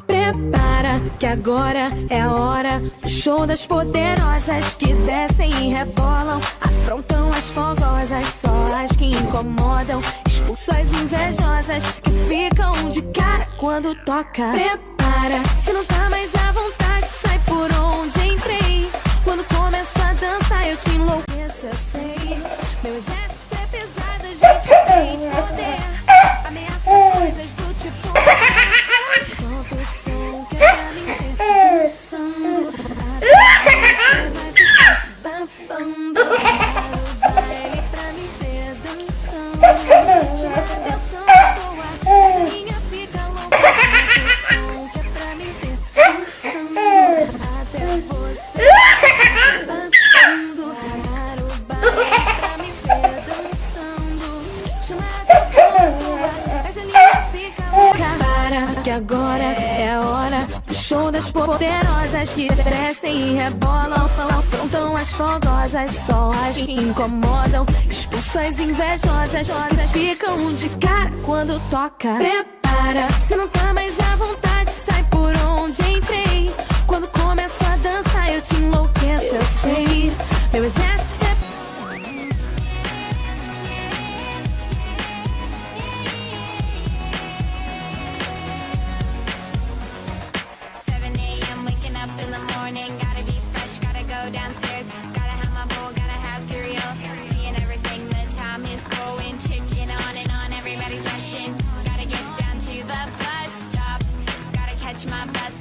Prepara que agora é a hora do show das poderosas que descem e rebolam, afrontam as fogosas, só as que incomodam, expulsam as invejosas que ficam de cara quando toca. Prepara, se não tá mais à vontade, sai por onde entrei. Quando começo a dançar eu te enlouqueço, eu sei. Meu exército é pesado, a gente tem poder. Ameaça coisas do tipo solta o som que é pra mim ver dançando. Até você vai ficar babando. Para o baile pra me ver dançando. Chama a atenção boa, a minha fica louca. Solta o som que é pra me ver dançando. Até você vai ficar babando. Para o baile pra me ver dançando. Chama a atenção boa, a minha fica louca. Para que agora é a hora do show das poderosas que crescem e rebolam, afrontam as fogosas, só as que incomodam, expulsam as invejosas, ficam de cara quando toca. Prepara, se não tá mais à vontade, sai por onde entrei. Quando começo a dançar eu te enlouqueço, eu sei. Meu exército é 7 a.m. waking up in the morning, gotta be fresh, gotta go downstairs, gotta have my bowl, gotta have cereal, seeing everything, the time is going, ticking on, everybody's rushing, gotta get down to the bus stop, gotta catch my bus,